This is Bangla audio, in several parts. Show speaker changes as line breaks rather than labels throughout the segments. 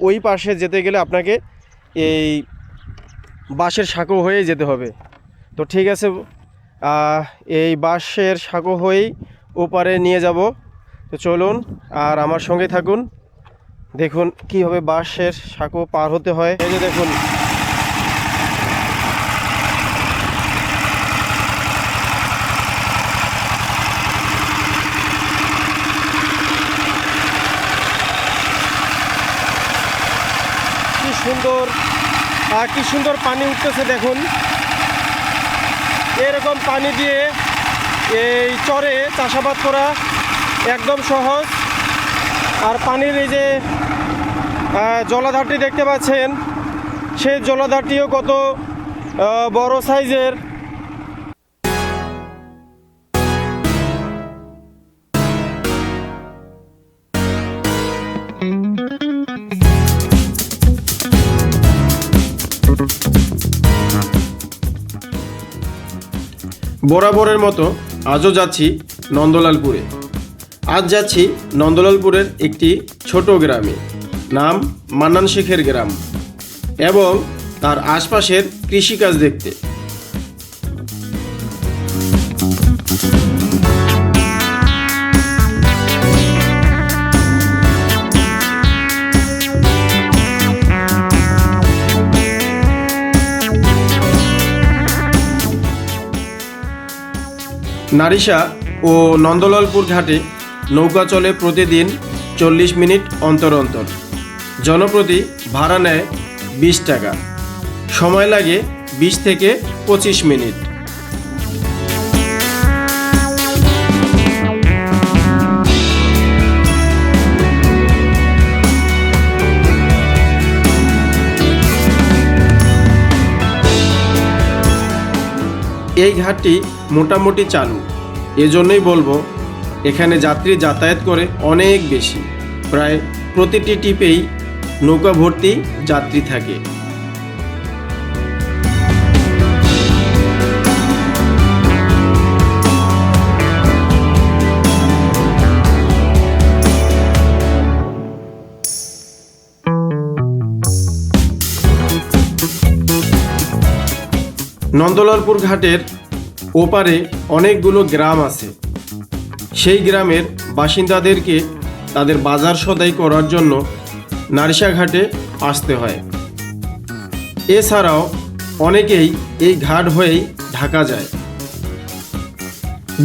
ওই পাশে যেতে গেলে আপনাকে এই বাঁশের সাঁকো হয়ে যেতে হবে। তো ঠিক আছে, এই বাঁশের সাঁকো হয়েই ওপারে নিয়ে যাব। তো চলুন আর আমার সঙ্গে থাকুন, দেখুন কীভাবে বাঁশের সাঁকো পার হতে হয়। এই যে দেখুন, কি সুন্দর পানি উঠতেছে দেখুন। এরকম পানি দিয়ে এই চরে চাষাবাদ করা একদম সহজ। আর পানির এই যে জলাধারটি দেখতে পাচ্ছেন, সেই জলাধারটিও কত বড় সাইজের। বরাবরের মতো আজও যাচ্ছি নন্দলালপুরে। আজ যাচ্ছি নন্দলালপুরের একটি ছোট গ্রামে, নাম মান্নান শেখের গ্রাম, এবং তার আশপাশের কৃষিকাজ দেখতে। নারিশা ও নন্দলালপুর ঘাটে নৌকা চলে প্রতিদিন 40 মিনিট অন্তর অন্তর। জনপ্রতি ভাড়া নেয় 20 টাকা। সময় লাগে 20 থেকে 25 মিনিট। এই ঘাটটি মোটামুটি চালু, এজন্যই বলবো এখানে যাত্রী যাতায়াত করে অনেক বেশি। প্রায় প্রতিটি টিপেই নৌকা ভর্তি যাত্রী থাকে। নন্দলালপুর ঘাটের ওপারে অনেকগুলো গ্রাম আছে। সেই গ্রামের বাসিন্দাদেরকে তাদের বাজার সদাই করার জন্য নারিশা ঘাটে আসতে হয়। এছাড়াও অনেকেই এই ঘাট হয়েই ঢাকা যায়।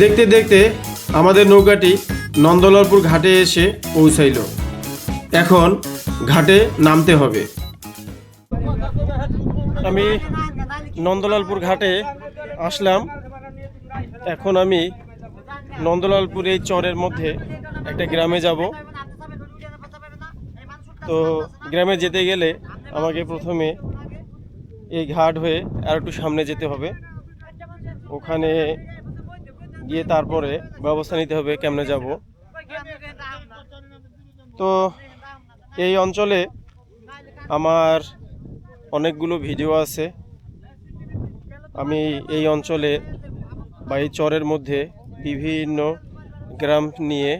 দেখতে দেখতে আমাদের নৌকাটি নন্দলালপুর ঘাটে এসে পৌঁছাইল। এখন ঘাটে নামতে হবে। আমি নন্দলালপুর ঘাটে আসলাম। এখন আমি নন্দলালপুর এই চরের মধ্যে একটা গ্রামে যাব। তো গ্রামে যেতে গেলে আমাকে প্রথমে এই ঘাট হয়ে আর একটু সামনে যেতে হবে। ওখানে গিয়ে তারপরে ব্যবস্থা নিতে হবে কেমনে যাব। তো এই অঞ্চলে আমার অনেকগুলো ভিডিও আছে। আমি এই অঞ্চলে বা এই চরের মধ্যে বিভিন্ন গ্রাম নিয়ে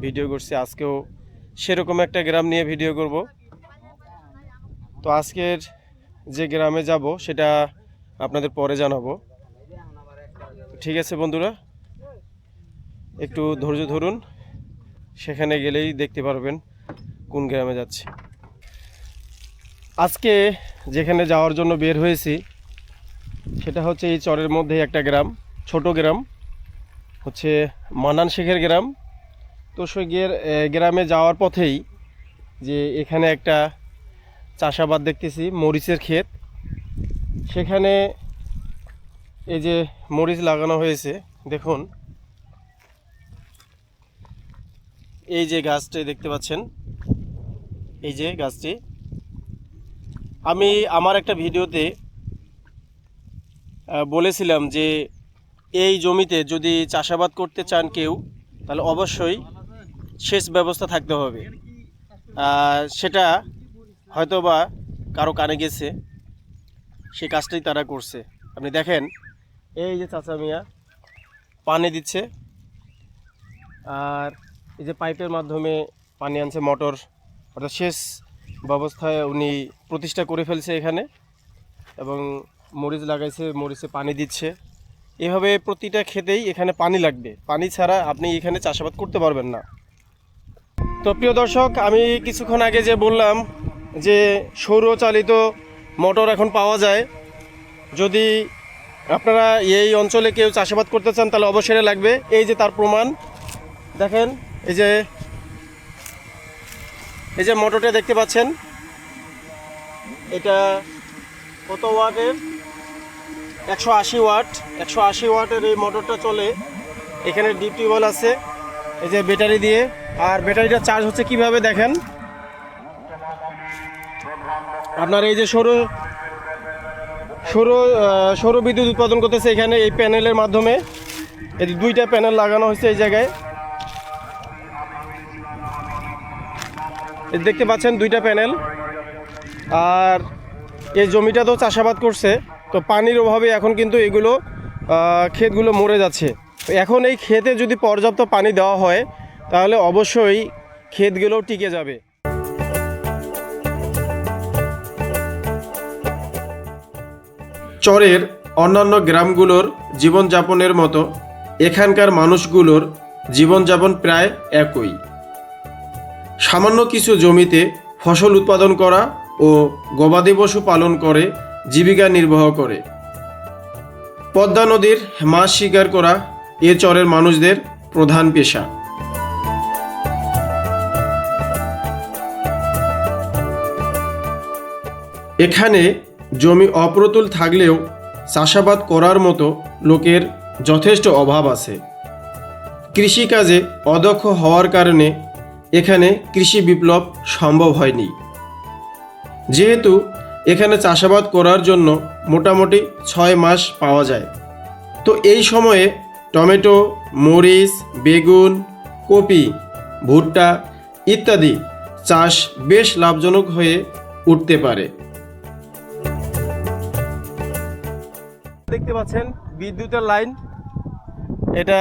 ভিডিও করছি। আজকেও সেরকম একটা গ্রাম নিয়ে ভিডিও করব। তো আজকের যে গ্রামে যাব সেটা আপনাদের পরে জানাবো। ঠিক আছে বন্ধুরা, একটু ধৈর্য ধরুন, সেখানে গেলেই দেখতে পারবেন কোন গ্রামে যাচ্ছি। আজকে যেখানে যাওয়ার জন্য বের হয়েছি সেটা হচ্ছে এই চরের মধ্যে একটা গ্রাম, ছোট গ্রাম, হচ্ছে মান্নান শেখের গ্রাম। তো সেই গ্রামে যাওয়ার পথেই যে এখানে একটা চাষাবাদ দেখতেছি, মরিচের ক্ষেত। সেখানে এই যে মরিচ লাগানো হয়েছে দেখুন, এই যে গাছটি দেখতে পাচ্ছেন, এই যে গাছটি। আমি আমার একটা ভিডিওতে বলেছিলাম যে এই জমিতে যদি চাষাবাদ করতে চান কেউ, তাহলে অবশ্যই সেচ ব্যবস্থা থাকতে হবে। সেটা হয়তোবা কারো কানে গেছে, সেই কাজটাই তারা করছে। আপনি দেখেন, এই যে চাচা মিয়া পানি দিচ্ছে, আর এই যে পাইপের মাধ্যমে পানি আনছে, মোটর, অর্থাৎ সেচ ব্যবস্থায় উনি প্রতিষ্ঠা করে ফেলছে এখানে, এবং মরিচ লাগাইছে, মরিচে পানি দিচ্ছে। এভাবে প্রতিটা ক্ষেতেই এখানে পানি লাগবে, পানি ছাড়া আপনি এখানে চাষাবাদ করতে পারবেন না। তো প্রিয় দর্শক, আমি কিছুক্ষণ আগে যে বললাম যে সৌরচালিত মোটর এখন পাওয়া যায়, যদি আপনারা এই অঞ্চলে কেউ চাষাবাদ করতে চান তাহলে অবশ্যই লাগবে। এই যে তার প্রমাণ দেখেন, এই যে মোটরটা দেখতে পাচ্ছেন, এটা কত ওয়াটের? 180 ওয়াট। 180 ওয়াটের এই মোটরটা চলে। এখানে ডিপ টিউবওয়েল আছে এই যে ব্যাটারি দিয়ে। আর ব্যাটারিটা চার্জ হচ্ছে কিভাবে দেখেন, আপনার এই যে সৌর বিদ্যুৎ উৎপাদন করতেছে এখানে এই প্যানেলের মাধ্যমে। এই দুইটা প্যানেল লাগানো হয়েছে এই জায়গায়, দেখতে পাচ্ছেন দুইটা প্যানেল। আর এই জমিটা তো চাষাবাদ করছে, তো পানির অভাবে এখন কিন্তু এগুলো ক্ষেতগুলো মরে যাচ্ছে। তো এখন এই ক্ষেতে যদি পর্যাপ্ত পানি দেওয়া হয় তাহলে অবশ্যই ক্ষেতগুলো টিকে যাবে। চরের অন্যান্য গ্রামগুলোর জীবনযাপনের মতো এখানকার মানুষগুলোর জীবনযাপন প্রায় একই। সামান্য কিছু জমিতে ফসল উৎপাদন করা ও গবাদি পশু পালন করে জীবিকা নির্বাহ করে। পদ্মা নদীর মাছ শিকার করা এ চরের মানুষদের প্রধান পেশা। এখানে জমি অপ্রতুল থাকলেও চাষাবাদ করার মতো লোকের যথেষ্ট অভাব আছে। কৃষিকাজে অদক্ষ হওয়ার কারণে এখানে কৃষি বিপ্লব সম্ভব হয়নি। যেহেতু এখানে চাষাবাদ করার জন্য মোটামুটি 6 মাস পাওয়া যায়, তো এই সময়ে টমেটো, মরিচ, বেগুন, কপি, ভুট্টা ইত্যাদি চাষ বেশ লাভজনক হয়ে উঠতে পারে। দেখতে পাচ্ছেন বিদ্যুতের লাইন, এটা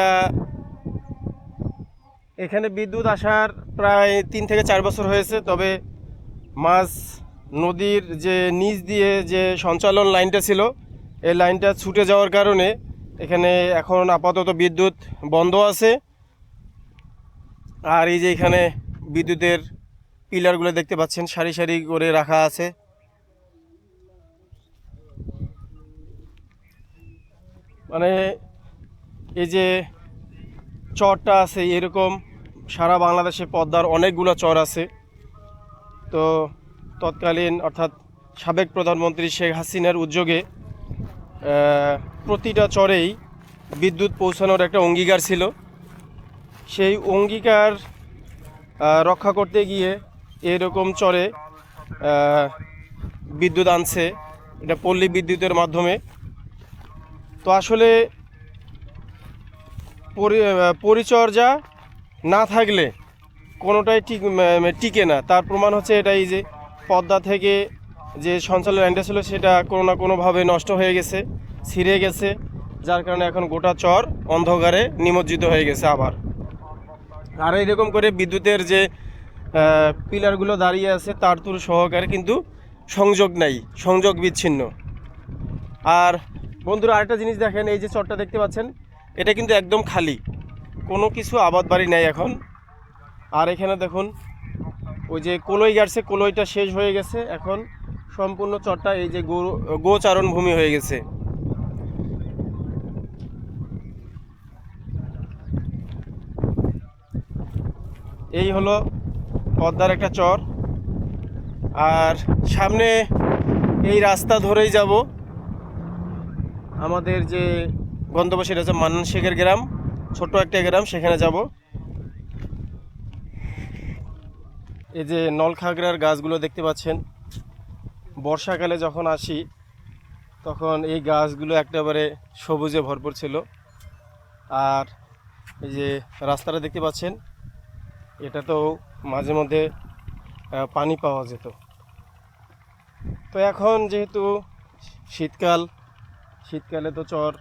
এখানে বিদ্যুৎ আসার প্রায় 3 থেকে 4 বছর হয়েছে। তবে মাছ নদীর যে নিচ দিয়ে যে সঞ্চালন লাইনটা ছিল, এই লাইনটা ছুটে যাওয়ার কারণে এখানে এখন আপাতত বিদ্যুৎ বন্ধ আছে। আর এই যে এখানে বিদ্যুতের পিলারগুলো দেখতে পাচ্ছেন সারি সারি করে রাখা আছে। মানে এই যে চরটা আছে, এরকম সারা বাংলাদেশে পদ্মার অনেকগুলো চর আছে। তো তৎকালীন অর্থাৎ সাবেক প্রধানমন্ত্রী শেখ হাসিনার উদ্যোগে প্রতিটা চরেই বিদ্যুৎ পৌঁছানোর একটা অঙ্গীকার ছিল। সেই অঙ্গীকার রক্ষা করতে গিয়ে এরকম চরে বিদ্যুৎ আনছে, এটা পল্লী বিদ্যুতের মাধ্যমে। তো আসলে পরিচর্যা না থাকলে কোনোটাই টিকে না। তার প্রমাণ হচ্ছে এটাই যে পদ্মা থেকে যে সঞ্চালন লাইনটা ছিল সেটা কোনো না কোনোভাবে নষ্ট হয়ে গেছে, ছিঁড়ে গেছে, যার কারণে এখন গোটা চর অন্ধকারে নিমজ্জিত হয়ে গেছে আবার। আর এইরকম করে বিদ্যুতের যে পিলারগুলো দাঁড়িয়ে আছে তার তুর সহকারে কিন্তু সংযোগ নাই, সংযোগ বিচ্ছিন্ন। আর বন্ধুরা আরেকটা জিনিস দেখেন, এই যে চরটা দেখতে পাচ্ছেন এটা কিন্তু একদম খালি, কোনো কিছু আবাদ বাড়ি নেই এখন। আর এখানে দেখুন ওই যে কলই গাড়ছে, কলইটা শেষ হয়ে গেছে, এখন সম্পূর্ণ চরটা এই যে গোচারণ ভূমি হয়ে গেছে। এই হলো পদ্মার একটা চর। আর সামনে এই রাস্তা ধরেই যাব আমাদের যে গন্তব্য, সেটা হচ্ছে মান্নান শেখের গ্রাম, ছোট্ট একটা গ্রাম, সেখানে যাব। এই যে নলখাগড়ার গাছগুলো দেখতে পাচ্ছেন, বর্ষাকালে যখন আসি তখন এই গাছগুলো একেবারে সবুজে ভরপুর ছিল। আর এই যে রাস্তাটা দেখতে পাচ্ছেন, এটা তো মাঝে মধ্যে পানি পাওয়া যেত। তো এখন যেহেতু শীতকালে তো চর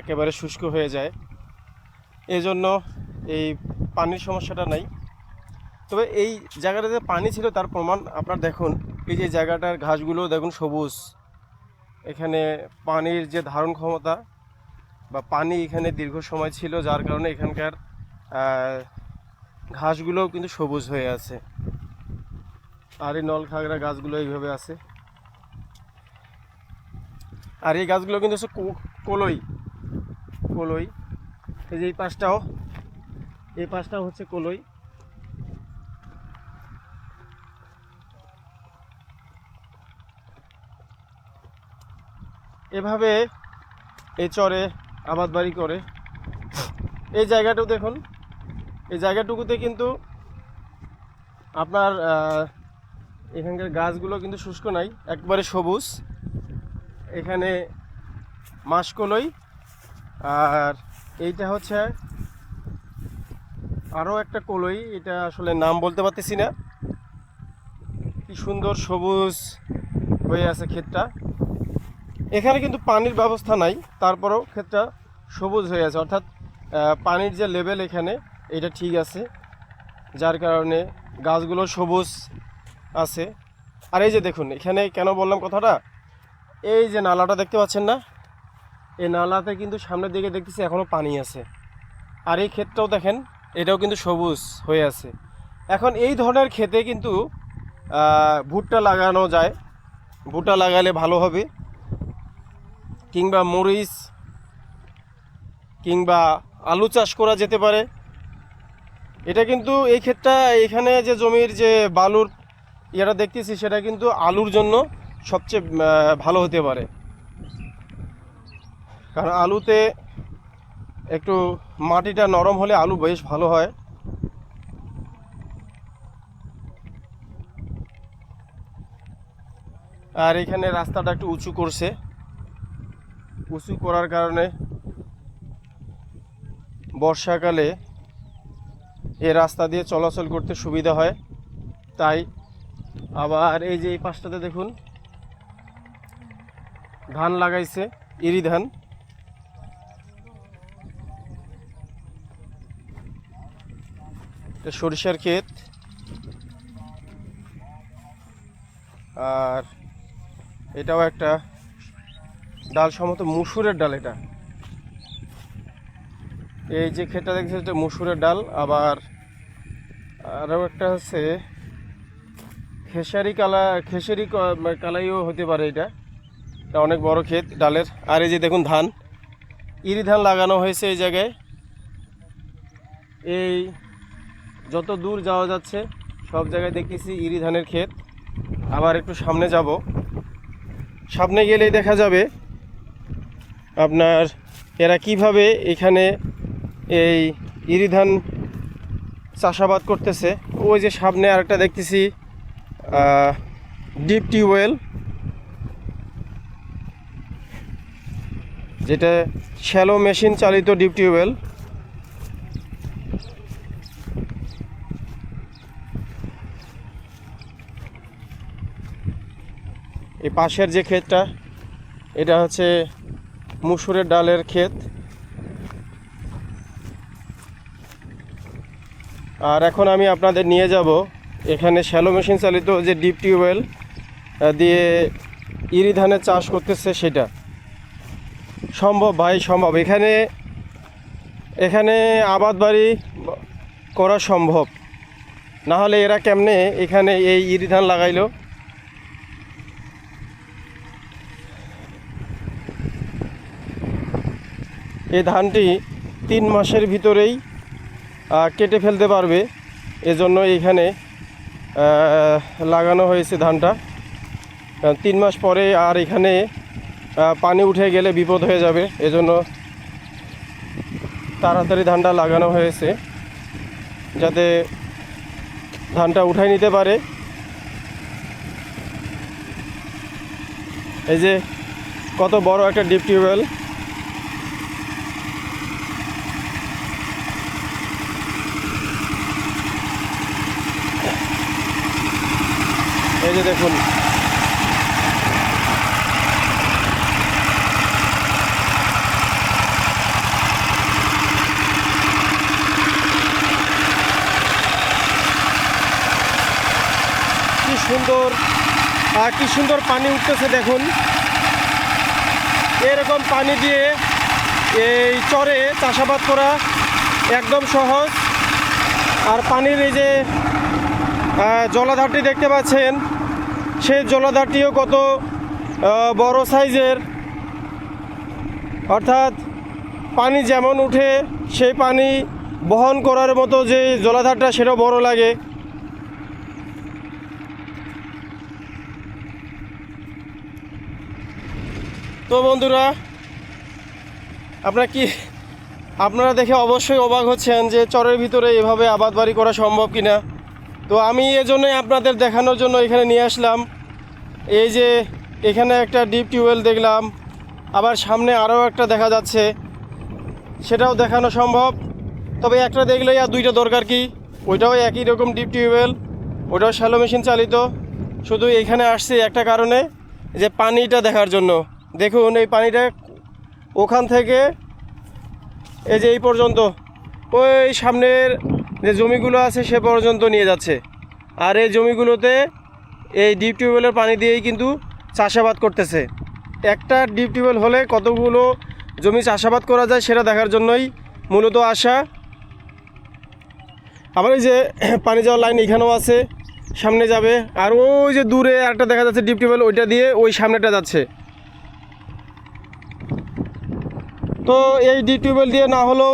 একেবারে শুষ্ক হয়ে যায়, এই জন্য এই পানির সমস্যাটা নাই। তবে এই জায়গাটাতে পানি ছিল তার প্রমাণ আপনার দেখুন, এই যে জায়গাটার ঘাসগুলো দেখুন সবুজ। এখানে পানির যে ধারণ ক্ষমতা বা পানি এখানে দীর্ঘ সময় ছিল, যার কারণে এখানকার ঘাসগুলোও কিন্তু সবুজ হয়ে আছে। আর এই নলখাগড়া গাছগুলো এইভাবে আছে। আর এই গাছগুলো কিন্তু হচ্ছে কলই কলই। এই যে এই পাশটাও হচ্ছে কলই। এভাবে এই চরে আবাদ বাড়ি করে। এই জায়গাটাও দেখুন, এই জায়গাটুকুতে কিন্তু আপনার এখানকার গাছগুলো কিন্তু শুষ্ক নাই, একবারে সবুজ। এখানে মাসকলই। আর এইটা হচ্ছে আরও একটা কলই, এটা আসলে নাম বলতে পারতেছি না। কি সুন্দর সবুজ হয়ে আছে ক্ষেতটা। এখানে কিন্তু পানির ব্যবস্থা নাই, তারপরেও ক্ষেতটা সবুজ হয়ে আছে, অর্থাৎ পানির যে লেভেল এখানে এটা ঠিক আছে, যার কারণে গাছগুলো সবুজ আছে। আর এই যে দেখুন, এখানে কেন বললাম কথাটা, এই যে নালাটা দেখতে পাচ্ছেন না, এই নালাতে কিন্তু সামনের দিকে দেখতেছি এখনও পানি আছে। আর এই ক্ষেতটাও দেখেন, এটাও কিন্তু সবুজ হয়ে আছে। এখন এই ধরনের ক্ষেতে কিন্তু ভুট্টা লাগানো যায়, ভুট্টা লাগালে ভালো হবে, কিংবা মরিচ কিংবা আলু চাষ করা যেতে পারে। এটা কিন্তু এই ক্ষেতটা, এখানে যে জমির যে বালুর ইয়েটা দেখতেছি, সেটা কিন্তু আলুর জন্য সবচেয়ে ভালো হতে পারে, কারণ আলুতে একটু মাটিটা নরম হলে আলু বেশ ভালো হয়। আর এখানে রাস্তাটা একটু উঁচু করছে, উঁচু করার কারণে বর্ষাকালে এই রাস্তা দিয়ে চলাচল করতে সুবিধা হয়। তাই আবার এই যে এই পাশটাতে দেখুন ধান লাগাইছে, ইরি ধান। এটা সরিষার ক্ষেত। আর এটাও একটা ডাল, সম্ভবত মুসুরের ডাল। এটা এই যে ক্ষেতটা দেখছি, এটা মুসুরের ডাল। আবার আরও একটা হচ্ছে খেসারি কালাইও হতে পারে। এটা অনেক বড় ক্ষেত ডালের। আর এই যে দেখুন ধান, ইরি ধান লাগানো হয়েছে এই জায়গায়। এই যত দূর যাওয়া যাচ্ছে সব জায়গায় দেখতেছি ইরি ধানের ক্ষেত। আবার একটু সামনে যাব, সামনে গেলেই দেখা যাবে আপনার এরা কিভাবে এখানে এই ইরি ধান চাষাবাদ করতেছে। ওই যে সামনে আরেকটা দেখতেছি ডিপ টিউবওয়েল, যেটা শ্যালো মেশিন চালিত ডিপ টিউবওয়েল। এই পাশের যে ক্ষেতটা, এটা হচ্ছে মুসুরের ডালের ক্ষেত। আর এখন আমি আপনাদের নিয়ে যাব এখানে শ্যালো মেশিন চালিত যে ডিপ টিউবওয়েল দিয়ে ইরি ধানের চাষ করতেছে, সেটা সম্ভব ভাই, সম্ভব। এখানে আবাদ বাড়ি করা সম্ভব, না হলে এরা কেমনে এখানে এই ইরি ধান লাগাইলো। এই ধানটি 3 মাসের ভিতরেই কেটে ফেলতে পারবে, এজন্য এখানে লাগানো হয়েছে ধানটা। 3 মাস পরে আর এখানে পানি উঠে গেলে বিপদ হয়ে যাবে, এজন্য তাড়াতাড়ি ধানটা লাগানো হয়েছে, যাতে ধানটা উঠাই নিতে পারে। এই যে কত বড় একটা ডিপ টিউবওয়েল। এই যে দেখুন, সুন্দর পানি উঠতেছে দেখুন। এরকম পানি দিয়ে এই চরে চাষাবাদ করা একদম সহজ। আর পানির এই যে জলাধারটি দেখতে পাচ্ছেন, সেই জলাধারটিও কত বড় সাইজের, অর্থাৎ পানি যেমন উঠে সেই পানি বহন করার মতো যে জলাধারটা সেটাও বড় লাগে। তো বন্ধুরা, আপনারা দেখে অবশ্যই অবাক হচ্ছেন যে চরের ভিতরে এভাবে আবাদ বাড়ি করা সম্ভব কিনা। তো আমি এজন্যই আপনাদের দেখানোর জন্য এখানে নিয়ে আসলাম। এই যে এখানে একটা ডিপ টিউবওয়েল দেখলাম, আবার সামনে আরও একটা দেখা যাচ্ছে, সেটাও দেখানো সম্ভব। তবে একটা দেখলেই আর দুইটা দরকার কি, ওইটাও একই রকম ডিপ টিউবওয়েল, ওটাও শ্যালো মেশিন চালিত। শুধু এখানে আসছি একটা কারণে, যে পানিটা দেখার জন্য। দেখুন এই পানিটা ওখান থেকে এই যে এই পর্যন্ত, ওই সামনের যে জমিগুলো আছে সে পর্যন্ত নিয়ে যাচ্ছে। আর এই জমিগুলোতে এই ডিপ টিউবওয়েলের পানি দিয়েই কিন্তু চাষাবাদ করতেছে। একটা ডিপ টিউবওয়েল হলে কতগুলো জমি চাষাবাদ করা যায় সেটা দেখার জন্যই মূলত আসা। আবার এই যে পানি যাওয়ার লাইন এখানেও আছে, সামনে যাবে। আর ওই যে দূরে একটা দেখা যাচ্ছে ডিপ টিউবওয়েল, ওইটা দিয়ে ওই সামনেটা যাচ্ছে। তো এই ডিপ টিউবওয়েল দিয়ে না হলেও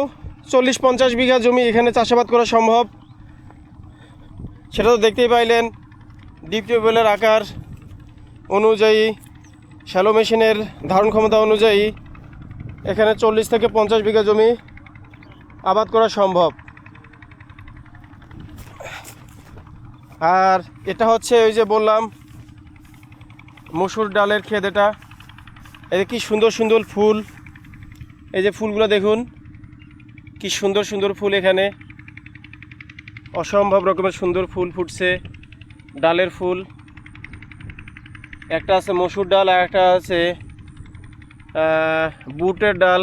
40-50 বিঘা জমি এখানে চাষাবাদ করা সম্ভব। সেটা তো দেখতেই পাইলেন, ডিপ টিউবওয়েলের আকার অনুযায়ী, শ্যালো মেশিনের ধারণ ক্ষমতা অনুযায়ী এখানে 40 থেকে 50 বিঘা জমি আবাদ করা সম্ভব। আর এটা হচ্ছে ওই যে বললাম মসুর ডালের ক্ষেত। এটা এই কি সুন্দর সুন্দর ফুল, এই যে ফুলগুলো দেখুন কি সুন্দর সুন্দর ফুল, এখানে অসম্ভব রকমের সুন্দর ফুল ফুটছে, ডালের ফুল। একটা আছে মসুর ডাল, আর একটা আছে বুটের ডাল,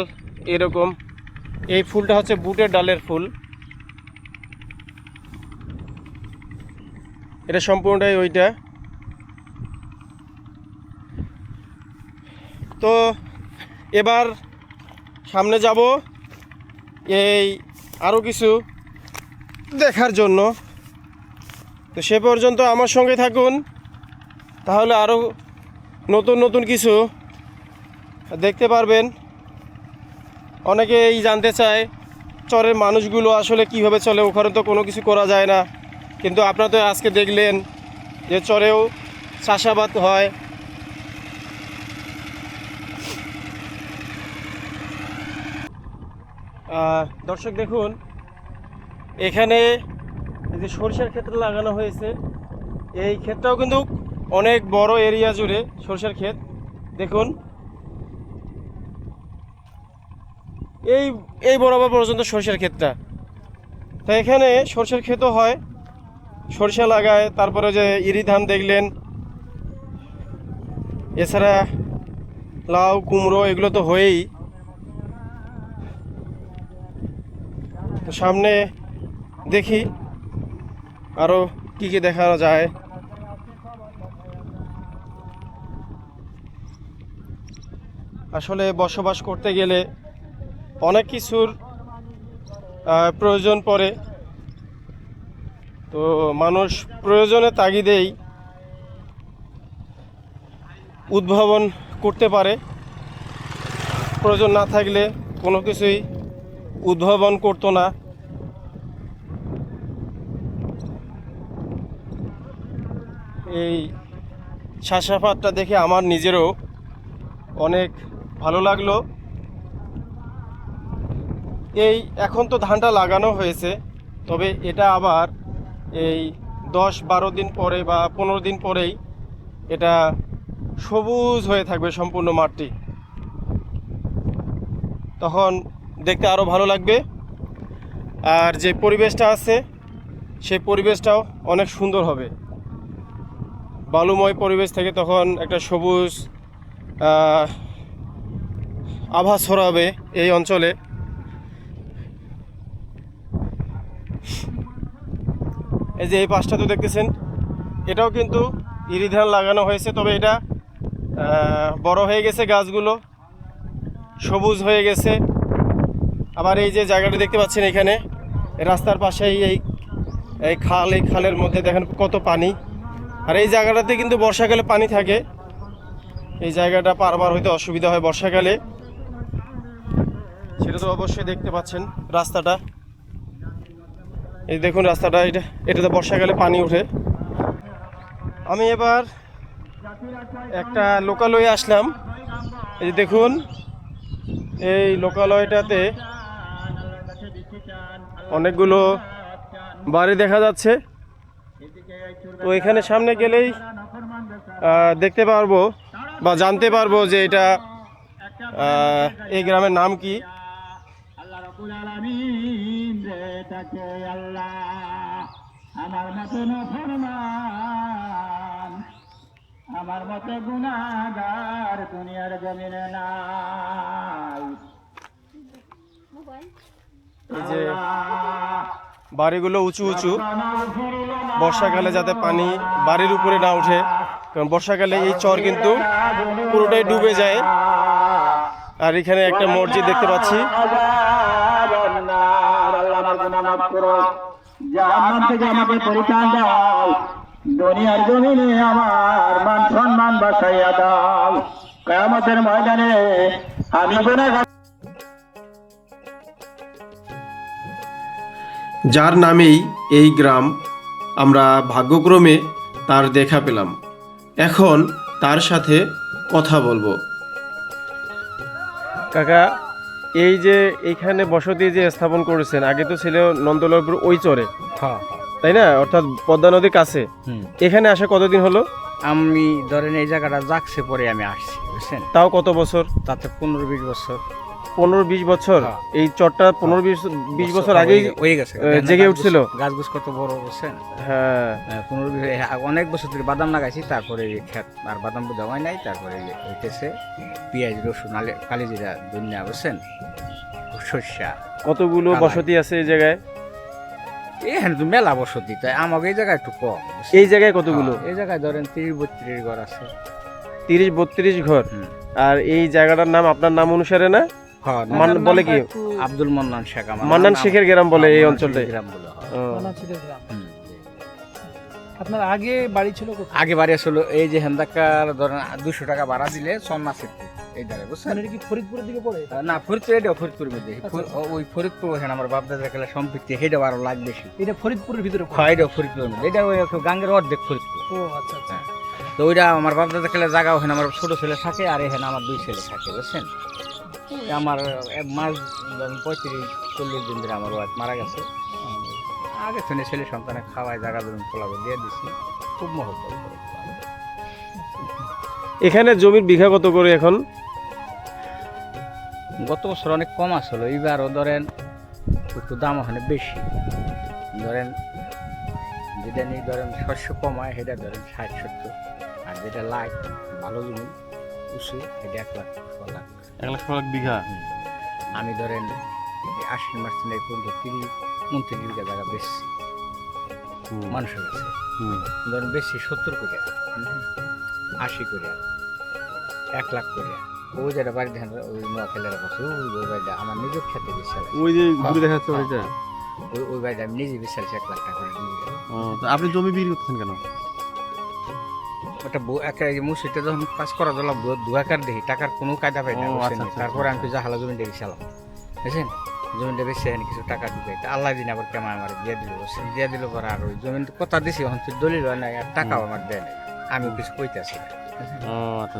এরকম। এই ফুলটা হচ্ছে বুটের ডালের ফুল, এটা সম্পূর্ণটাই ওইটা। তো এবার সামনে যাব এই আরও কিছু দেখার জন্য। তো সে পর্যন্ত আমার সঙ্গে থাকুন, তাহলে আরও নতুন নতুন কিছু দেখতে পারবেন। অনেকেই জানতে চায় চরের মানুষগুলো আসলে কিভাবে চলে, ওখানে তো কোনো কিছু করা যায় না। কিন্তু আপনারা তো আজকে দেখলেন যে চরেও চাষাবাদ হয়। দর্শক দেখুন, এখানে যে সরিষার ক্ষেত্র লাগানো হয়েছে, এই ক্ষেতটাও কিন্তু অনেক বড় এরিয়া জুড়ে সরিষার ক্ষেত। দেখুন এই বরাবর পর্যন্ত সরিষার ক্ষেতটা। তো এখানে সরিষার ক্ষেতও হয়, সরিষা লাগায়। তারপরে যে ইরি ধান দেখলেন, এছাড়া লাউ কুমড়ো এগুলো তো হয়েই। তো সামনে দেখি আরও কি কি দেখানো যায়। আসলে বসবাস করতে গেলে অনেক কিছুর প্রয়োজন পড়ে। তো মানুষ প্রয়োজনের তাগিদেই উদ্ভাবন করতে পারে, প্রয়োজন না থাকলে কোনো কিছুই উদ্ভাবন করতো না। এই চাষাবাদটা দেখে আমার নিজেরও অনেক ভালো লাগলো। এই এখন তো ধানটা লাগানো হয়েছে, তবে এটা আবার এই 10-12 দিন পরে বা 15 দিন পরেই এটা সবুজ হয়ে থাকবে সম্পূর্ণ মাঠটি। তখন দেখতে আরও ভালো লাগবে। আর যে পরিবেশটা আছে সেই পরিবেশটাও অনেক সুন্দর হবে। বালুময় পরিবেশ থেকে তখন একটা সবুজ আভা ছড়াবে এই অঞ্চলে। এই যে এই পাশটা তো দেখতেছেন, এটাও কিন্তু ইরি ধান লাগানো হয়েছে, তবে এটা বড় হয়ে গেছে, গাছগুলো সবুজ হয়ে গেছে। আবার এই যে জায়গাটা দেখতে পাচ্ছেন এখানে রাস্তার পাশেই এই এই খালের মধ্যে দেখেন কত পানি। আর এই জায়গাটাতে কিন্তু বর্ষাকালে পানি থাকে, এই জায়গাটা পারবার হইতে অসুবিধা হয় বর্ষাকালে, সেটা তো অবশ্যই দেখতে পাচ্ছেন রাস্তাটা। এই দেখুন রাস্তাটা, এটাতে বর্ষাকালে পানি ওঠে। আমি এবার একটা লোকালয়ে আসলাম। এই যে দেখুন এই লোকালয়টাতে অনেকগুলো বাড়ি দেখা যাচ্ছে। তো এখানে সামনে গেলেই দেখতে পারবো বা জানতে পারবো যে এটা এই গ্রামের নাম কি।
আমার মতো গুনাহগার দুনিয়ার জমিনে নাই।
এই যে বাড়িগুলো উঁচু উঁচু, বর্ষাকালে যাতে পানি বাড়ির উপরে না উঠে, কারণ বর্ষাকালে এই চর কিন্তু পুরোটাই ডুবে যায়। আর এখানে একটা মসজিদ দেখতে পাচ্ছি।
জাহান্নাম থেকে আমাকে পরিত্রাণ দাও, দুনিয়ার জমিনে আমার মান সম্মান বাঁচাইয়া দাও, কিয়ামতের ময়দানে আমি গুনাহগার।
যার নামেই এই গ্রাম, আমরা ভাগ্যক্রমে তার দেখা পেলাম। এখন তার সাথে কথা বলবো। কাকা, এই যে এইখানে বসতি যে স্থাপন করেছেন, আগে তো ছিল নন্দলালপুর ওই চরে, তাই না? অর্থাৎ পদ্মা নদীর কাছে। এখানে আসা কতদিন হলো?
আমি ধরেন এই জায়গাটা জাগছে পরে আমি আসছি, বুঝছেন?
তাও কত বছর?
তাতে 15-20 বছর।
15-20 বছর?
হ্যাঁ।
এই চরটা 15-20 বছর আগেই
হয়ে গেছে,
জেগে উঠছিল।
গাছ গুছ কত বড়, বুঝছেন?
হ্যাঁ,
15-20 অনেক বছর ধরে বাদাম লাগাইছি, তারপরে খেত আর বাদাম বোঝা হয় নাই, তারপরে হইতেছে পেঁয়াজ, রসুন, কালিজিরা, ধনিয়া, বুঝছেন, সর্ষা।
কতগুলো বসতি আছে এই জায়গায়?
এখানে তো মেলা বসতি, তাই আমাকে এই জায়গায় একটু কম।
এই জায়গায় কতগুলো?
এই জায়গায় ধরেন 30-32 ঘর আছে।
30-32 ঘর? আর এই জায়গাটার নাম আপনার নাম অনুসারে না? বলে কি?
আব্দুল মান্নান শেখ।
মান্নান শেখের গ্রাম বলে এই অঞ্চলটাই।
আপনার আগে বাড়ি ছিল কোথায়?
আগে বাড়ি আসলে এই যে হেন্দাকার ধরেন 200 টাকা ভাড়া দিলে সন্ন্যাসী এই ধারে, বুঝছেন?
এটা কি ফরিদপুরের দিকে পড়ে?
না, ফরিদপুর, এটা ফরিদপুরের মধ্যে। ওই ফরিদপুর ওখানে আমার বাপ দাদা খেলা সম্পত্তি, সেটা আরো লাখ বেশি।
এটা ফরিদপুরের ভিতরে পড়ে?
হ্যাঁ, এটা ফরিদপুরের মধ্যে। এটা ওই গাঙ্গের অর্ধেক ফরিদপুর।
ও আচ্ছা আচ্ছা।
তো ওইটা আমার বাপ দাদা খেলা জায়গা, ওখানে আমার ছোট ছেলে থাকে, আর এখানে আমার 2 ছেলে থাকে, বুঝছেন? আমার মাস 35-40 দিন ধরে আমার ওয়াইফ মারা গেছে। আগে শুনে ছেলে সন্তানে খাওয়ায় জায়গা ধরুন খোলাবে দিয়ে দিচ্ছি, খুব মহব্বত করে।
এখানে জমির বিঘা কত করে এখন?
গত বছর অনেক কম আসলো, এবারও ধরেন একটু দাম ওখানে বেশি। ধরেন যেটা নিয়ে ধরেন শস্য কম হয় সেটা ধরেন 60-70, আর যেটা লাখ ভালো জমি উঁচু সেটা 1,00,000
বিঘা।
আমি ধরেন 80 মাস থেকে পর্যন্ত 30-29 বিঘা জায়গা বেশি মানুষের কাছে। ধরেন বেশি 70 করে, 80 করে, 1,00,000 করে। ওই যেটা বাড়ি দেখেন ওই নোয়াখালীর পাশে ওই বাড়িটা আমার নিজের খেতে বিশাল,
ওই যে ঘুরে দেখাচ্ছে ওইটা,
ওই বাড়িটা আমি নিজে বিশাল 1,00,000 টাকা করে দিয়ে।
আপনি জমি বিক্রি করতেছেন কেন?
ওটা একটা মুসিটা যখন কাজ করা দিলাম দুয়াকার দেখি টাকার কোনো কায়দা পাই না, তারপরে আমি জাহালা জমিটা বিশালাম, বুঝছেন? জমিটা বেশি এনে কিছু টাকা দিবে, আল্লাহ দিন আবার কেমন আমার দিয়ে দিল পরে আর ওই জমি কথা দিছি, এখন তো দলিল হয় নাই আর টাকাও আমার দেয় নাই, আমি কিছু কইতেছি না।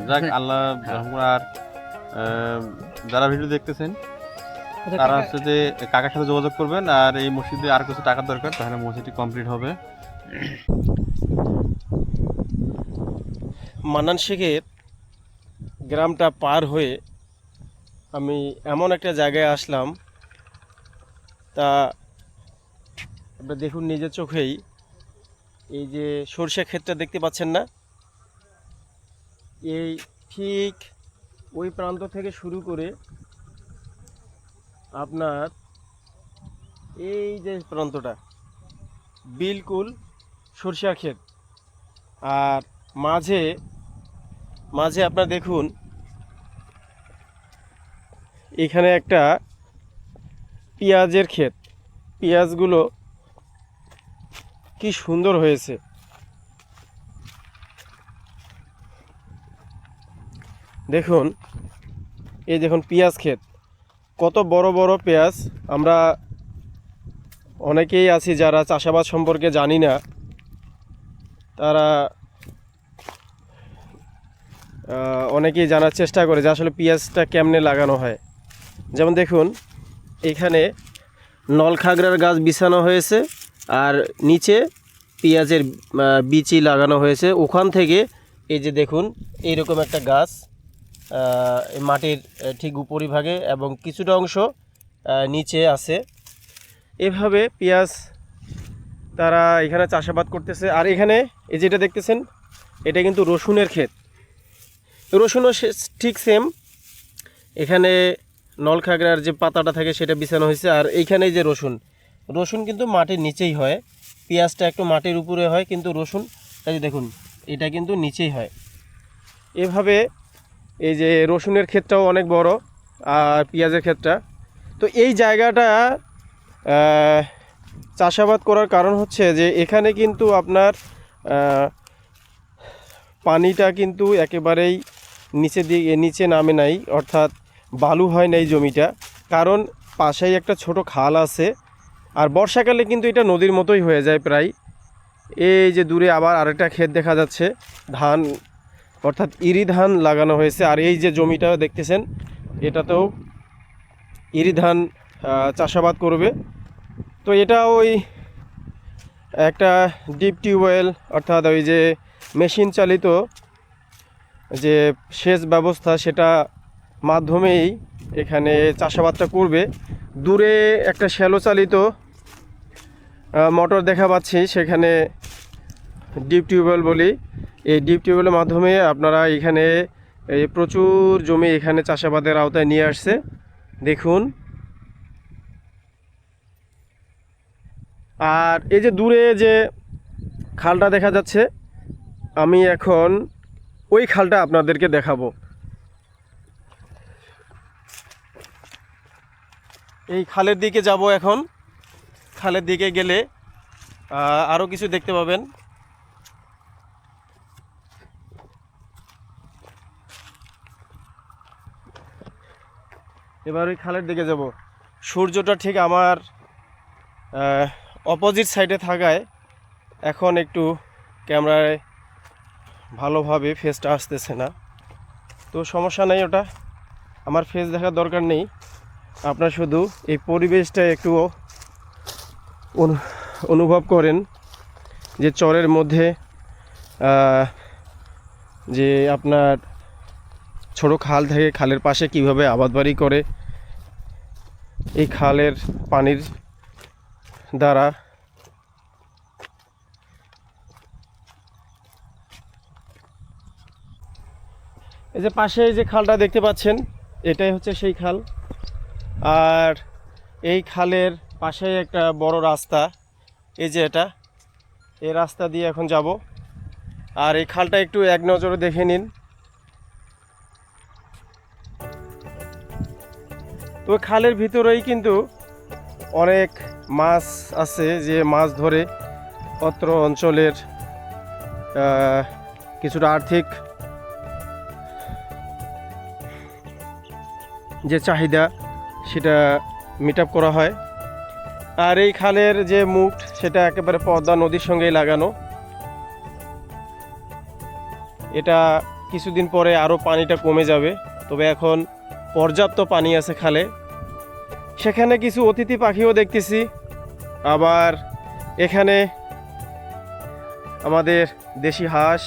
যাক, আল্লাহ। আর যারা ভিডিও দেখতেছেন তারা হচ্ছে যে কাকার সাথে যোগাযোগ করবেন, আর এই মসজিদে আর কিছু টাকার দরকার, তাহলে মসজিদটি কমপ্লিট হবে।
মান্নান শেখের গ্রামটা পার হয়ে আমি এমন একটা জায়গায় আসলাম, তা আপনারা দেখুন নিজের চোখেই। এই যে সরষে ক্ষেতটা দেখতে পাচ্ছেন না, এই ঠিক ওই প্রান্ত থেকে শুরু করে আপনার এই যে প্রান্তটা বিলকুল সরষা ক্ষেত। আর মাঝে মাঝে আপনারা দেখুন এখানে একটা পেঁয়াজের ক্ষেত। পেঁয়াজগুলো কি সুন্দর হয়েছে। দেখুন এই দেখুন পেঁয়াজ ক্ষেত, কত বড় বড় পেঁয়াজ। আমরা অনেকেই আছি যারা চাষাবাদ সম্পর্কে জানি না, তারা অনেকেই জানার চেষ্টা করে যে আসলে পেঁয়াজটা কেমনে লাগানো হয়। যেমন দেখুন এখানে নলখাগড়ার গাছ বিছানো হয়েছে আর নিচে পেঁয়াজের বিচি লাগানো হয়েছে। ওখান থেকে এই যে দেখুন এইরকম একটা গাছ মাটির ঠিক উপরিভাগে এবং কিছুটা অংশ নিচে আছে। এভাবে পেঁয়াজ তারা এখানে চাষাবাদ করতেছে। আর এখানে এই যেটা দেখতেছেন এটা কিন্তু রসুনের ক্ষেত। রসুনও ঠিক সেম, এখানে নলখাগড়ার যে পাতাটা থাকে সেটা বিছানো হয়েছে। আর এইখানে যে রসুন কিন্তু মাটির নিচেই হয়, পেঁয়াজটা একটু মাটির উপরে হয়, কিন্তু রসুন এই যে দেখুন এটা কিন্তু নিচেই হয়। এভাবে এই যে রসুনের ক্ষেতটাও অনেক বড় আর পেঁয়াজের ক্ষেতটা। তো এই জায়গাটা চাষাবাদ করার কারণ হচ্ছে যে এখানে কিন্তু আপনার পানিটা কিন্তু একেবারেই নিচে নামে নাই, অর্থাৎ বালু হয় না এই জমিটা, কারণ পাশেই একটা ছোট খাল আছে। আর বর্ষাকালে কিন্তু এটা নদীর মতোই হয়ে যায় প্রায়। এই যে দূরে আবার আরেকটা ক্ষেত দেখা যাচ্ছে, ধান অর্থাৎ ইরি ধান লাগানো হয়েছে। আর এই যে জমিটা দেখতেছেন এটাতেও ইরি ধান চাষাবাদ করবে। তো এটা ওই একটা ডিপ টিউবওয়েল অর্থাৎ ওই যে মেশিন চালিত যে সেচ ব্যবস্থা সেটা মাধ্যমেই এখানে চাষাবাদটা করবে। দূরে একটা শ্যালো চালিত মোটর দেখা পাচ্ছি, সেখানে ডিপ টিউবওয়েল বলি। এই ডিপ টিউবওয়েলের মাধ্যমে আপনারা এখানে এই প্রচুর জমি এখানে চাষাবাদের আওতায় নিয়ে আসছে। দেখুন আর এই যে দূরে যে খালটা দেখা যাচ্ছে, আমি এখন ওই খালটা আপনাদেরকে দেখাবো। এই খালের দিকে যাব এখন। খালের দিকে গেলে আরও কিছু দেখতে পাবেন। এবার ওই খালের দিকে যাব। সূর্যটা ঠিক আমার অপোজিট সাইডে থাকায় এখন একটু ক্যামেরায় ভালোভাবে ফেসটা আসতেছে না, তো সমস্যা নেই, ওটা আমার ফেস দেখার দরকার নেই। আপনার শুধু এই পরিবেশটা একটু অনুভব করেন যে চরের মধ্যে যে আপনার ছোট খাল থাকে, খালের পাশে কিভাবে আবাদবাড়ি করে এই খালের পানির দ্বারা। এই যে পাশে এই যে খালটা দেখতে পাচ্ছেন এটাই হচ্ছে সেই খাল। আর এই খালের পাশে একটা বড় রাস্তা, এই যে এই রাস্তা দিয়ে এখন যাব। আর এই খালটা একটু এক নজরে দেখে নিন। তো খালের ভিতরেই কিন্তু অনেক মাছ আছে, যে মাছ ধরে অত্র অঞ্চলের কিছুটা আর্থিক যে চাহিদা সেটা মিট আপ করা হয়। আর এই খালের যে মুখ সেটা একেবারে পদ্মা নদীর সঙ্গেই লাগানো। এটা কিছুদিন পরে আরও পানিটা কমে যাবে, তবে এখন পর্যাপ্ত পানি আছে খালে। সেখানে কিছু অতিথি পাখিও দেখতেছি। আবার এখানে আমাদের দেশি হাঁস।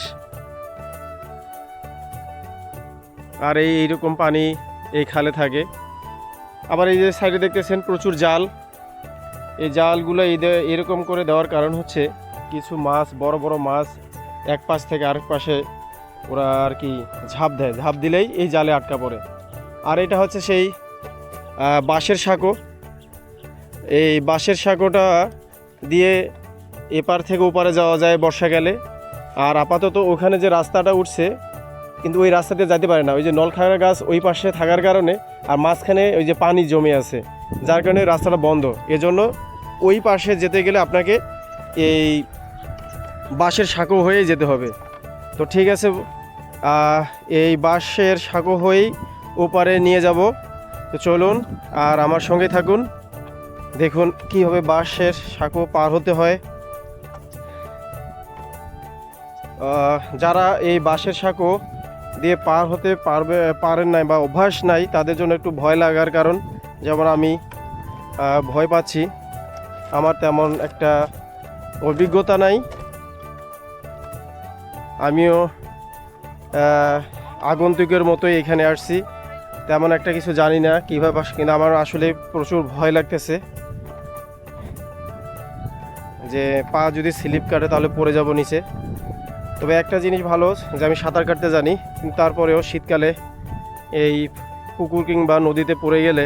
আর এইরকম পানি এই খালে থাকে। আবার এই যে সাইডে দেখতেছেন প্রচুর জাল। এই জালগুলো এরকম করে দেওয়ার কারণ হচ্ছে কিছু মাছ, বড় বড় মাছ এক পাশ থেকে আরেক পাশে ওরা আর কি ঝাঁপ দেয়, ঝাঁপ দিলেই এই জালে আটকা পড়ে। আর এটা হচ্ছে সেই বাঁশের সাঁকো। এই বাঁশের সাঁকোটা দিয়ে এপার থেকে ওপারে যাওয়া যায় বর্ষাকালে। আর আপাতত ওখানে যে রাস্তাটা উঠছে কিন্তু ওই রাস্তাতে যেতে পারে না, ওই যে নলখাগড়া গাছ ওই পাশে থাকার কারণে, আর মাঝখানে ওই যে পানি জমে আছে, যার কারণে রাস্তাটা বন্ধ। এজন্য ওই পাশে যেতে গেলে আপনাকে এই বাঁশের সাঁকো হয়েই যেতে হবে। তো ঠিক আছে, এই বাঁশের সাঁকো হয়েই ওপারে নিয়ে যাব। তো চলুন আর আমার সঙ্গে থাকুন, দেখুন কীভাবে বাঁশের সাঁকো পার হতে হয়। যারা এই বাঁশের সাঁকো দিয়ে পার হতে পারেন নাই বা অভ্যাস নাই, তাদের জন্য একটু ভয় লাগার কারণ। যেমন আমি ভয় পাচ্ছি, আমার তেমন একটা অভিজ্ঞতা নাই, আমিও আগন্তুকের মতোই এখানে আসছি, তেমন একটা কিছু জানি না কীভাবে, কিন্তু আমার আসলে প্রচুর ভয় লাগতেছে যে পা যদি স্লিপ কাটে তাহলে পড়ে যাব নিচে। তবে একটা জিনিস ভালো যে আমি সাঁতার কাটতে জানি, কিন্তু তারপরেও শীতকালে এই পুকুর কিংবা নদীতে পড়ে গেলে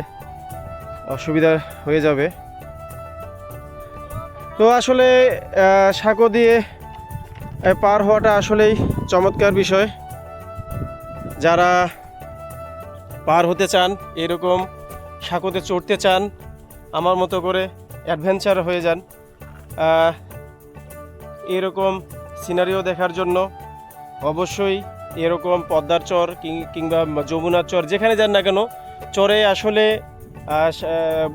অসুবিধা হয়ে যাবে। তো আসলে সাঁকো দিয়ে পার হওয়াটা আসলেই চমৎকার বিষয়। যারা পার হতে চান, এরকম সাঁকোতে চড়তে চান, আমার মতো করে অ্যাডভেঞ্চার হয়ে যান, এরকম সিনারিও দেখার জন্য অবশ্যই এরকম পদ্মার চর কিংবা যমুনার চর যেখানে যান না কেন, চরে আসলে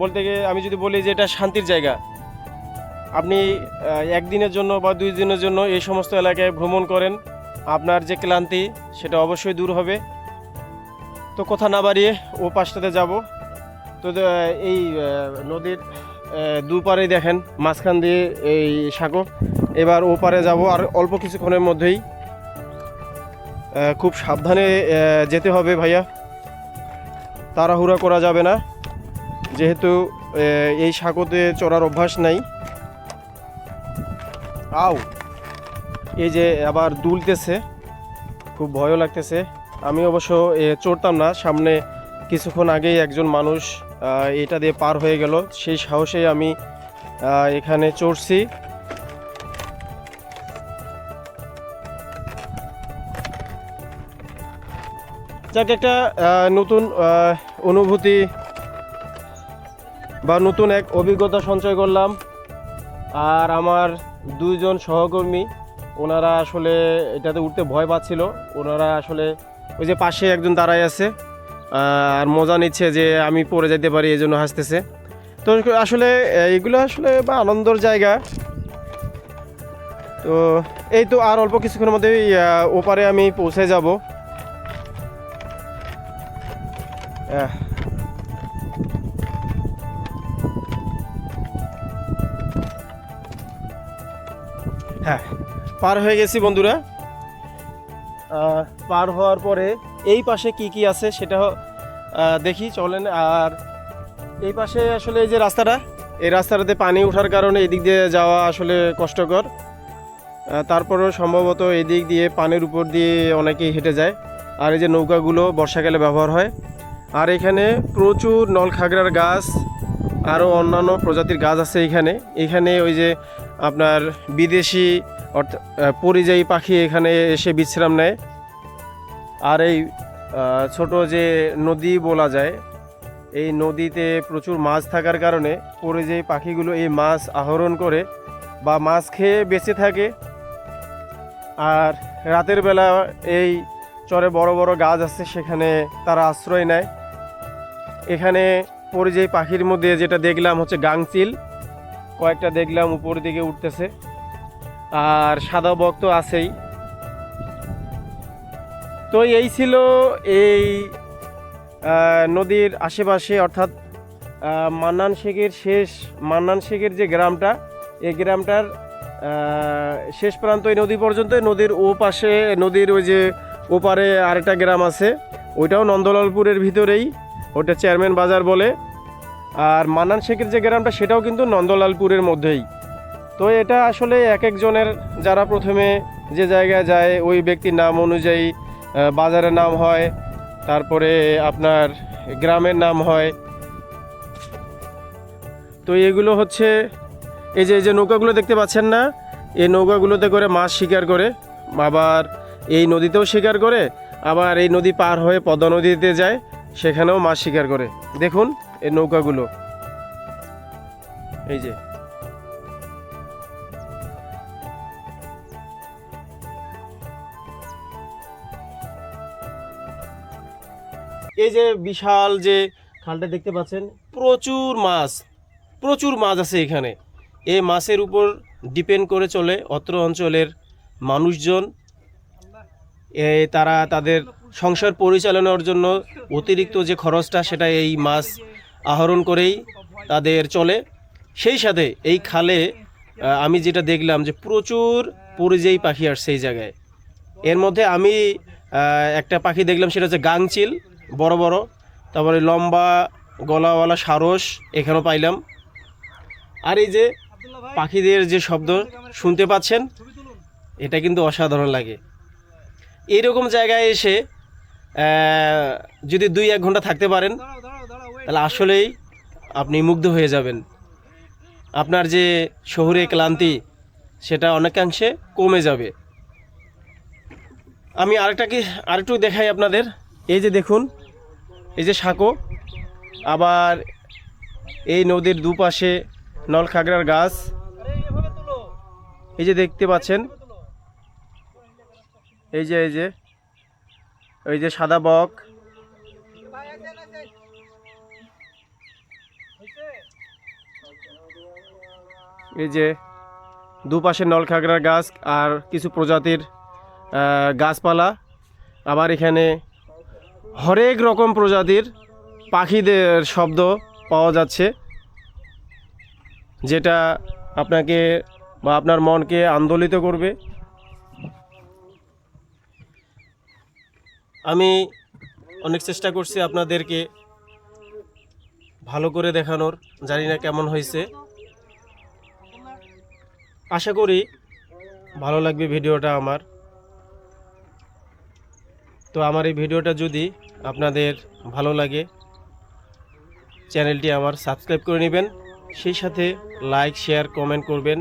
বলতে গিয়ে আমি যদি বলি যে এটা শান্তির জায়গা। আপনি একদিনের জন্য বা 2 দিনের জন্য এই সমস্ত এলাকায় ভ্রমণ করেন, আপনার যে ক্লান্তি সেটা অবশ্যই দূর হবে। তো কথা না বাড়িয়ে ও পাশটাতে যাব। তো এই নদীর দুপারে দেখেন মাঝখান দিয়ে এই সাঁকো, এবার ও পারে যাব। আর অল্প কিছুক্ষণের মধ্যেই, খুব সাবধানে যেতে হবে ভাইয়া, তাড়াহুড়া করা যাবে না, যেহেতু এই সাঁকোতে চড়ার অভ্যাস নাই। আও, এই যে আবার দুলতেছে, খুব ভয়ও লাগতেছে। আমি অবশ্য চড়তাম না, সামনে কিছুক্ষণ আগেই একজন মানুষ এটা দিয়ে পার হয়ে গেল, সেই সাহসেই আমি এখানে চড়ছি। যাক, একটা নতুন অনুভূতি বা নতুন এক অভিজ্ঞতা সঞ্চয় করলাম। আর আমার 2 জন সহকর্মী, ওনারা আসলে এটাতে উঠতে ভয় পাচ্ছিল। ওনারা আসলে ওই যে পাশে একজন দাঁড়ায় আছে আর মজা নিচ্ছে যে আমি পড়ে যেতে পারি, এই জন্য হাসতেছে। তো আসলে এগুলো আসলে বা আনন্দের জায়গা। তো এই তো আর অল্প কিছুক্ষণের মধ্যেই ওপারে আমি পৌঁছে যাব। হ্যাঁ, পার হয়ে গেছি বন্ধুরা। পার হওয়ার পরে এই পাশে কি কি আছে সেটা দেখি, চলেন। আর এই পাশে আসলে এই যে রাস্তাটা, এই রাস্তাটাতে পানি ওঠার কারণে এদিক দিয়ে যাওয়া আসলে কষ্টকর। তারপরেও সম্ভবত এদিক দিয়ে পানির উপর দিয়ে অনেকেই হেঁটে যায়। আর এই যে নৌকাগুলো বর্ষাকালে ব্যবহার হয়। আর এখানে প্রচুর নলখাগড়ার গাছ, আরও অন্যান্য প্রজাতির গাছ আছে এখানে ওই যে আপনার বিদেশি অর্থাৎ পরিযায়ী পাখি এখানে এসে বিশ্রাম নেয়। আর এই ছোট যে নদী বলা যায়, এই নদীতে প্রচুর মাছ থাকার কারণে পরিযায়ী পাখিগুলো এই মাছ আহরণ করে বা মাছ খেয়ে বেঁচে থাকে। আর রাতের বেলা এই চরে বড় বড় গাছ আছে, সেখানে তারা আশ্রয় নেয়। এখানে পরিযায়ী পাখির মধ্যে যেটা দেখলাম হচ্ছে গাংচিল, কয়েকটা দেখলাম উপর দিকে উঠতেছে। আর সাদা বক তো আছেই। তো এই ছিল এই নদীর আশেপাশে, অর্থাৎ মান্নান শেখের যে গ্রামটা, এই গ্রামটার শেষ প্রান্ত এই নদী পর্যন্ত। নদীর ও পাশে, নদীর ওই যে ওপারে আরেকটা গ্রাম আছে, ওইটাও নন্দলালপুরের ভিতরেই, ওটা চেয়ারম্যান বাজার বলে। আর মান্নান শেখের যে গ্রামটা সেটাও কিন্তু নন্দলালপুরের মধ্যেই। তো এটা আসলে এক একজনের, যারা প্রথমে যে জায়গায় যায় ওই ব্যক্তির নাম অনুযায়ী বাজারের নাম হয়, তারপরে আপনার গ্রামের নাম হয়। তো এগুলো হচ্ছে এই যে নৌকাগুলো দেখতে পাচ্ছেন না, এই নৌকাগুলোতে করে মাছ শিকার করে আবার এই নদীতেও শিকার করে, আবার এই নদী পার হয়ে পদ্মা নদীতে যায়, সেখানেও মাছ শিকার করে। দেখুন এই নৌকাগুলো, এই যে এই যে বিশাল যে খালটা দেখতে পাচ্ছেন, প্রচুর মাছ আছে এখানে। এই মাছের উপর ডিপেন্ড করে চলে অত্র অঞ্চলের মানুষজন। তারা তাদের সংসার পরিচালনার জন্য অতিরিক্ত যে খরচটা, সেটা এই মাছ আহরণ করেই তাদের চলে। সেই সাথে এই খালে আমি যেটা দেখলাম যে প্রচুর পরিযায়ী পাখি আসছে এই জায়গায়। এর মধ্যে আমি একটা পাখি দেখলাম, সেটা হচ্ছে গাংচিল, বড় বড়। তারপরে লম্বা গলাওয়ালা সারস এখানেও পাইলাম। আর এই যে পাখিদের যে শব্দ শুনতে পাচ্ছেন, এটা কিন্তু অসাধারণ লাগে। এইরকম জায়গায় এসে যদি 2-1 ঘন্টা থাকতে পারেন, তাহলে আসলেই আপনি মুগ্ধ হয়ে যাবেন। আপনার যে শহুরে ক্লান্তি, সেটা অনেকাংশে কমে যাবে। আমি আরেকটু দেখাই আপনাদের। এই যে দেখুন, এই যে সাঁকো, আবার এই নদীর দুপাশে নলখাগড়ার গাছ, এই যে দেখতে পাচ্ছেন, এই যে সাদা বক, এই যে দুপাশে নলখাগড়ার গাছ আর কিছু প্রজাতির গাছপালা। আবার এখানে হরেক রকম প্রজাতির পাখিদের শব্দ পাওয়া যাচ্ছে, যেটা আপনাকে বা আপনার মনকে আন্দোলিত করবে। আমি অনেক চেষ্টা করছি আপনাদেরকে ভালো করে দেখানোর, জানি না কেমন হয়েছে। আশা করি ভালো লাগবে ভিডিওটা আমার। তো আমার এই ভিডিওটা যদি আপনাদের ভালো লাগে, চ্যানেলটি আমার সাবস্ক্রাইব করে নেবেন, সেই সাথে লাইক, শেয়ার, কমেন্ট করবেন।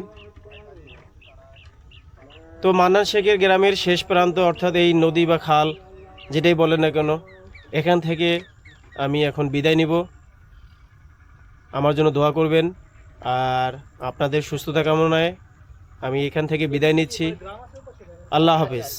তো মান্নান শেখের গ্রামের শেষ প্রান্ত, অর্থাৎ এই নদী বা খাল যেটাই বলেন না কেন, এখান থেকে আমি এখন বিদায় নিব। আমার জন্য দোয়া করবেন, আর আপনাদের সুস্থতা কামনায় আমি এখান থেকে বিদায় নিচ্ছি। আল্লাহ হাফেজ।